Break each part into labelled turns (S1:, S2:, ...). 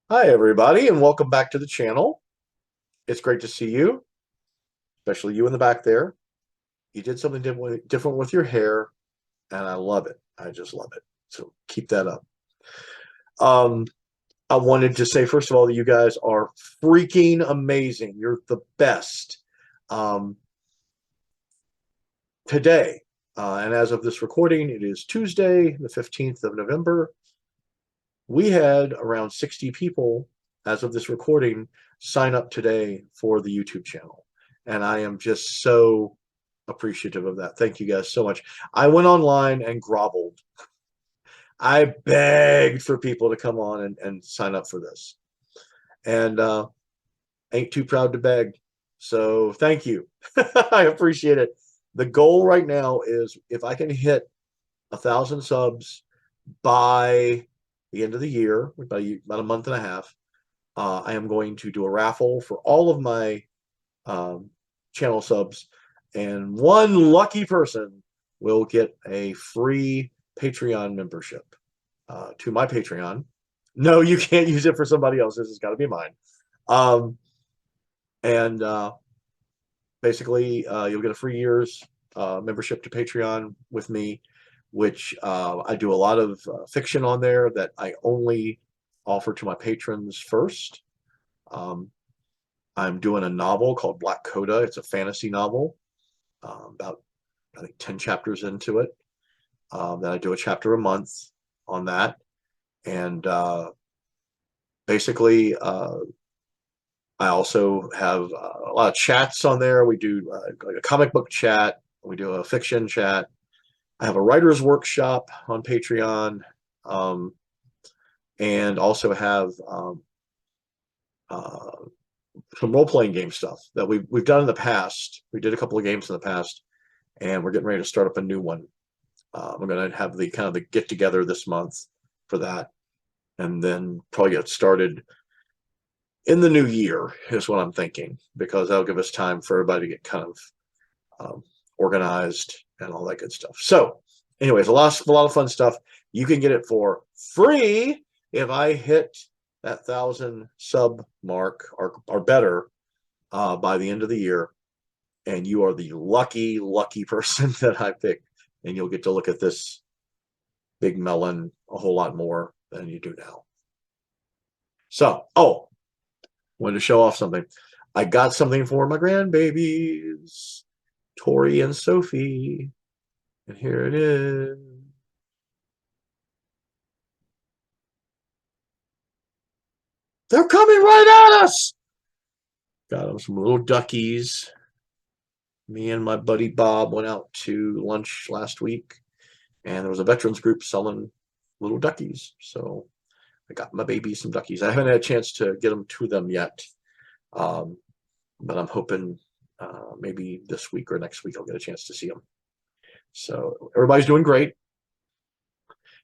S1: Hi, everybody, and welcome back to the channel. It's great to see you, especially you in the back there. You did something different with your hair, and I love it. I just love it. So keep that up. Um, I wanted to say, first of all, that you guys are freaking amazing. You're the best. Um, Today, and as of this recording, it is Tuesday, the 15th of November. We had around 60 people, as of this recording, sign up today for the YouTube channel. And I am just so appreciative of that. Thank you guys so much. I went online and groveled. I begged for people to come on and sign up for this. And ain't too proud to beg. So thank you. I appreciate it. The goal right now is if I can hit 1,000 subs by the end of the year, about a month and a half, I am going to do a raffle for all of my um, channel subs, and one lucky person will get a free Patreon membership to my Patreon. No, you can't use it for somebody else's. It's got to be mine. Um, and basically, you'll get a free year's membership to Patreon with me, which I do a lot of fiction on there that I only offer to my patrons first. Um, I'm doing a novel called Black Coda. It's a fantasy novel, about I think 10 chapters into it. Then I do a chapter a month on that, and basically, I also have a lot of chats on there. We do like a comic book chat. We do a fiction chat. I have a writer's workshop on Patreon, um, and also have uh, some role playing game stuff that we've done in the past. We did a couple of games in the past, and we're getting ready to start up a new one. We're going to have the kind of the get together this month for that, and then probably get started in the new year is what I'm thinking, because that'll give us time for everybody to get kind of um, organized and all that good stuff. So, anyways, a lot of fun stuff. You can get it for free if I hit that 1,000 sub mark or better by the end of the year, and you are the lucky person that I picked, and you'll get to look at this big melon a whole lot more than you do now. So, oh, wanted to show off something. I got something for my grandbabies, Tori and Sophie, and here it is. They're coming right at us. Got them some little duckies. Me and my buddy Bob went out to lunch last week, and there was a veterans group selling little duckies. So I got my babies some duckies. I haven't had a chance to get them to them yet, um, but I'm hoping maybe this week or next week I'll get a chance to see them. So everybody's doing great.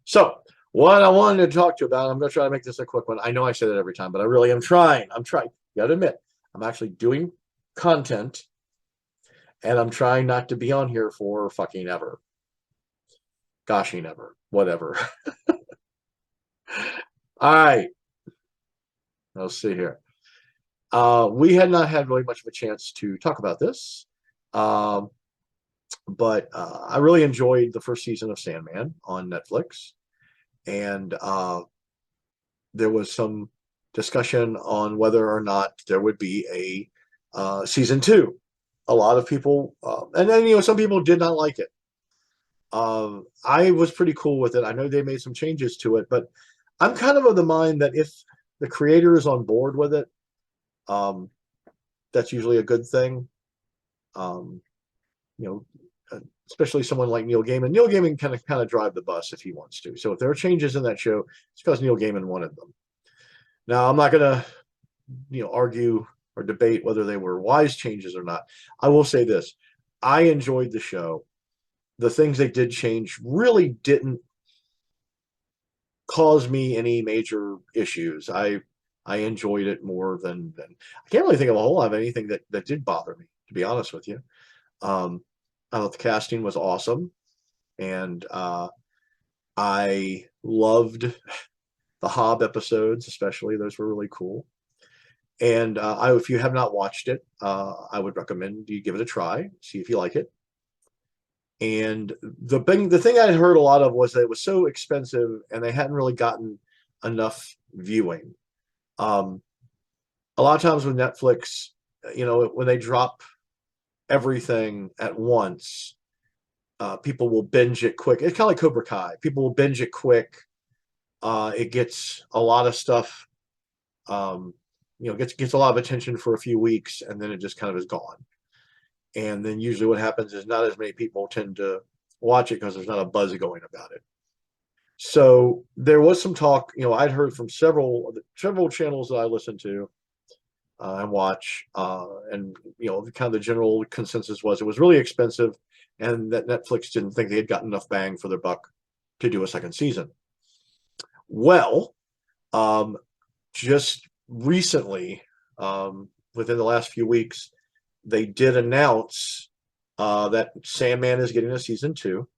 S1: So what I wanted to talk to you about, I'm going to try to make this a quick one. I know I say that every time, but I really am trying. I'm trying. You got to admit, I'm actually doing content, and I'm trying not to be on here for fucking ever. Goshing ever. Whatever. All right. Let's see here. We had not had really much of a chance to talk about this, um, but I really enjoyed the first season of Sandman on Netflix, and there was some discussion on whether or not there would be a season two. A lot of people, and then some people did not like it. I was pretty cool with it. I know they made some changes to it, but I'm kind of the mind that if the creator is on board with it, um, that's usually a good thing. Um, you know, especially someone like Neil Gaiman. Neil Gaiman kind of drive the bus if he wants to. So if there are changes in that show, it's because Neil Gaiman wanted them. Now I'm not gonna argue or debate whether they were wise changes or not. I will say this: I enjoyed the show. The things they did change really didn't cause me any major issues. I enjoyed it more than I can't really think of a whole lot of anything that did bother me, to be honest with you. Um, I thought the casting was awesome, and I loved The Hob episodes, especially, those were really cool. And if you have not watched it, I would recommend you give it a try, see if you like it. And the thing I had heard a lot of was that it was so expensive and they hadn't really gotten enough viewing. Um, a lot of times with Netflix, when they drop everything at once, people will binge it quick. It's kind of like Cobra Kai. People will binge it quick. It gets a lot of stuff. Gets a lot of attention for a few weeks, and then it just kind of is gone. And then usually what happens is not as many people tend to watch it because there's not a buzz going about it. So there was some talk. I'd heard from several channels that I listen to and watch, and kind of the general consensus was it was really expensive, and that Netflix didn't think they had gotten enough bang for their buck to do a second season. Well, just recently, within the last few weeks, they did announce that Sandman is getting a season 2.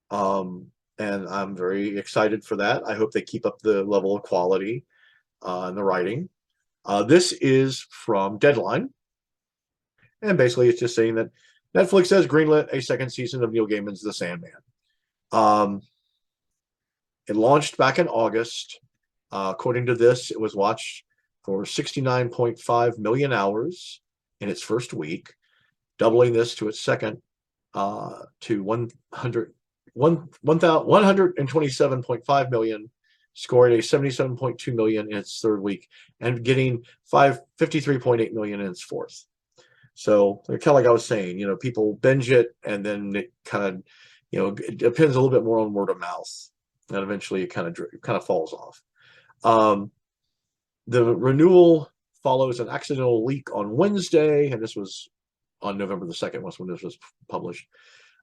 S1: And I'm very excited for that. I hope they keep up the level of quality and the writing. This is from Deadline. And basically, it's just saying that Netflix has greenlit a second season of Neil Gaiman's The Sandman. It launched back in August. According to this, it was watched for 69.5 million hours in its first week, doubling this to its second to 127.5 million, scoring a 77.2 million in its third week, and getting 53.8 million in its fourth. So kind of like I was saying, people binge it, and then it kind of, it depends a little bit more on word of mouth, and eventually it kind of falls off. The renewal follows an accidental leak on Wednesday, and this was on November the 2nd, was when this was published,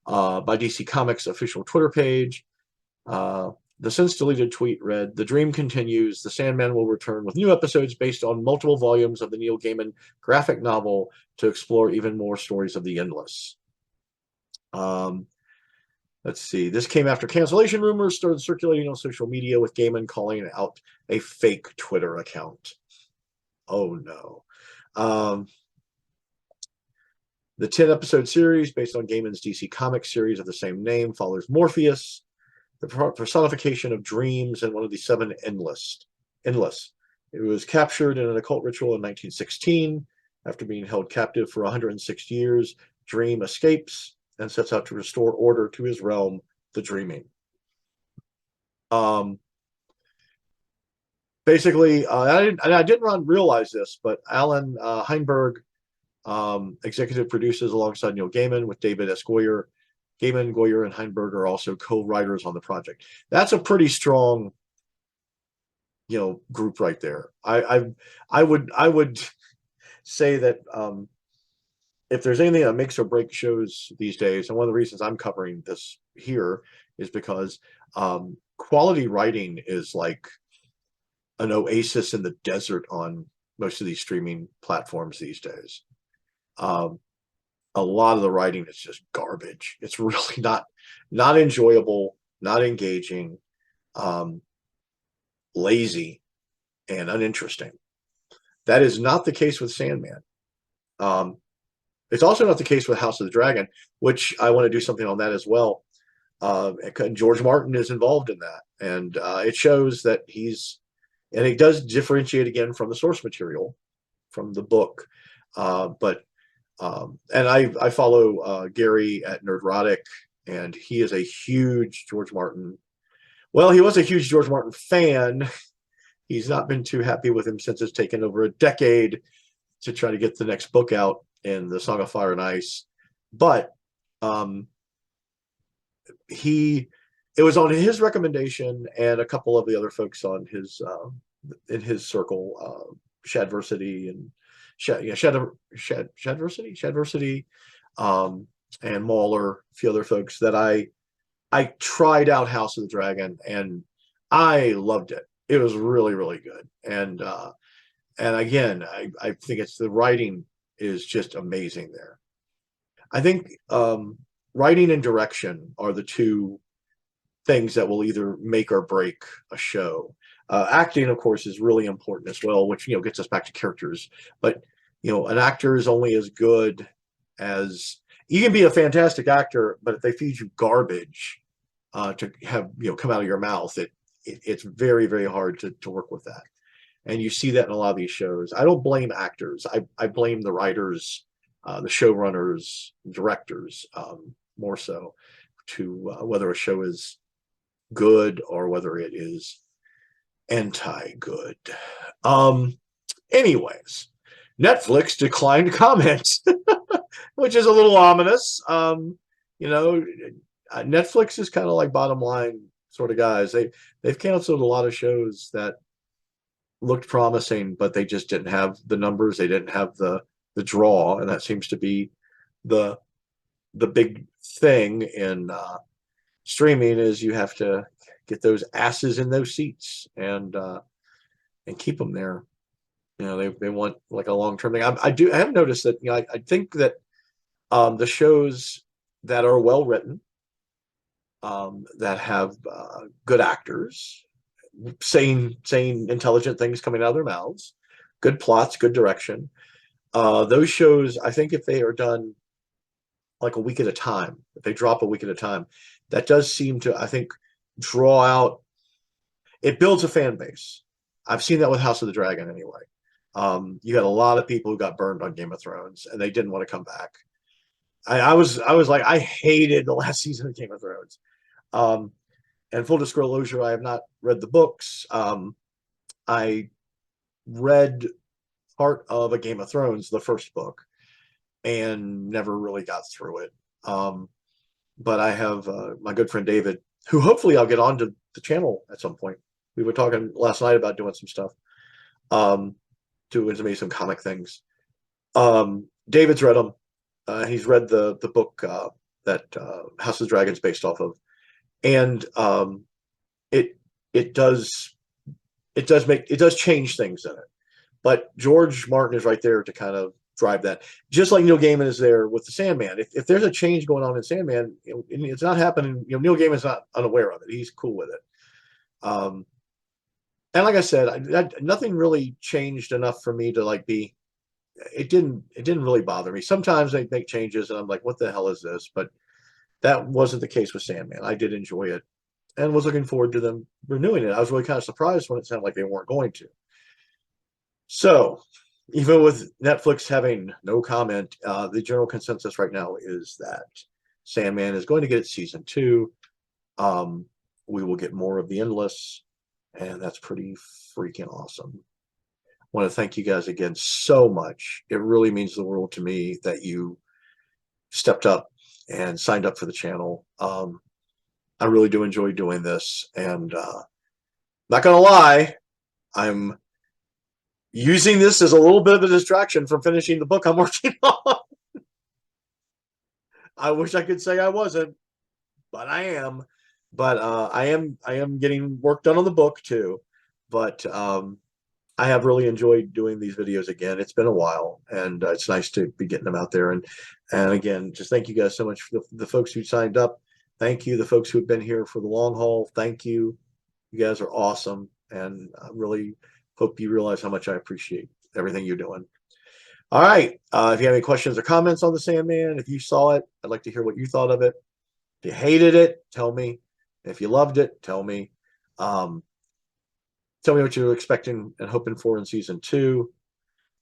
S1: by DC Comics' official Twitter page. The since-deleted tweet read, "The dream continues. The Sandman will return with new episodes based on multiple volumes of the Neil Gaiman graphic novel to explore even more stories of the endless." Let's see. This came after cancellation rumors started circulating on social media, with Gaiman calling out a fake Twitter account. Oh, no. The 10-episode series, based on Gaiman's DC Comics series of the same name, follows Morpheus, the personification of dreams and one of the 7 endless. It was captured in an occult ritual in 1916. After being held captive for 106 years, Dream escapes and sets out to restore order to his realm, the Dreaming. Basically, I didn't realize this, but Alan Heinberg executive produces alongside Neil Gaiman with David S. Goyer. Gaiman, Goyer, and Heinberg are also co-writers on the project. That's a pretty strong, group right there. I would say that if there's anything that makes or breaks shows these days, and one of the reasons I'm covering this here is because quality writing is like an oasis in the desert on most of these streaming platforms these days. A lot of the writing is just garbage. It's really not enjoyable, not engaging, lazy, and uninteresting. That is not the case with Sandman. It's also not the case with House of the Dragon, which I want to do something on that as well. George Martin is involved in that, and it shows that and it does differentiate again from the source material, from the book. And I follow Gary at Nerdrotic, and he is a huge George Martin. Well, he was a huge George Martin fan. He's not been too happy with him since it's taken over a decade to try to get the next book out in the Song of Fire and Ice. But it was on his recommendation and a couple of the other folks on his in his circle, Shadversity and Shadversity, and Mauler, a few other folks, that I tried out House of the Dragon, and I loved it. It was really, really good. And again, I think the writing is just amazing there. I think writing and direction are the two things that will either make or break a show. Acting, of course, is really important as well, which gets us back to characters. But an actor is only as good as you can be a fantastic actor, but if they feed you garbage to have come out of your mouth, it's very, very hard to work with that. And you see that in a lot of these shows. I don't blame actors. I blame the writers, the showrunners, directors, more so, to whether a show is good or whether it is anti-good. Anyways, Netflix declined comments, which is a little ominous. Netflix is kind of like bottom line sort of guys. They've canceled a lot of shows that looked promising, but they just didn't have the numbers. They didn't have the draw, and that seems to be the big thing in streaming is you have to get those asses in those seats and keep them there. They want like a long-term thing. I have noticed that I think that the shows that are well written, that have good actors saying intelligent things coming out of their mouths, good plots, good direction, those shows, I think if they are done like a week at a time, if they drop a week at a time, that does seem to, I think, draw out, it builds a fan base. I've seen that with House of the Dragon anyway. You had a lot of people who got burned on Game of Thrones and they didn't want to come back. I was like, I hated the last season of Game of Thrones. And full disclosure, I have not read the books. I read part of A Game of Thrones, the first book, and never really got through it. But I have my good friend David, who hopefully I'll get onto the channel at some point. We were talking last night about doing some stuff, doing maybe some comic things. David's read them. He's read the book that House of the Dragon's based off of, and it does change things in it. But George Martin is right there to kind of drive that, just like Neil Gaiman is there with the Sandman. If there's a change going on in Sandman, it's not happening. Neil Gaiman's not unaware of it. He's cool with it. And like I said, nothing really changed enough for me to like be. It didn't really bother me. Sometimes they make changes, and I'm like, "What the hell is this?" But that wasn't the case with Sandman. I did enjoy it, and was looking forward to them renewing it. I was really kind of surprised when it sounded like they weren't going to. So, even with Netflix having no comment, the general consensus right now is that Sandman is going to get its season 2. We will get more of the Endless, and that's pretty freaking awesome. I want to thank you guys again so much. It really means the world to me that you stepped up and signed up for the channel. I really do enjoy doing this, and not gonna lie, I'm using this as a little bit of a distraction from finishing the book I'm working on. I wish I could say I wasn't, but I am. But I am getting work done on the book too. But I have really enjoyed doing these videos again. It's been a while, and it's nice to be getting them out there. And again, just thank you guys so much for the folks who signed up. Thank you, the folks who have been here for the long haul. Thank you. You guys are awesome, and I really hope you realize how much I appreciate everything you're doing. All right. If you have any questions or comments on the Sandman, if you saw it, I'd like to hear what you thought of it. If you hated it, tell me. If you loved it, tell me. Tell me what you're expecting and hoping for in season 2.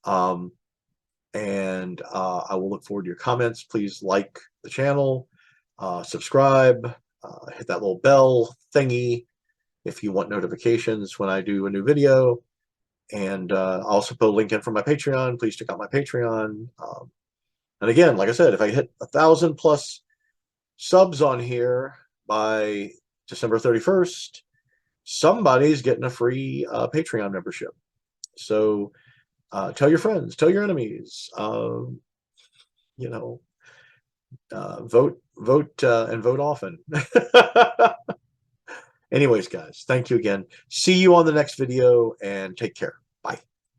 S1: And I will look forward to your comments. Please like the channel, subscribe, hit that little bell thingy if you want notifications when I do a new video. And I'll also put a link in for my Patreon. Please check out my Patreon. And again, like I said, if I hit 1,000+ subs on here by December 31st, somebody's getting a free Patreon membership. So tell your friends, tell your enemies, vote and vote often. Anyways, guys, thank you again. See you on the next video, and take care. Bye.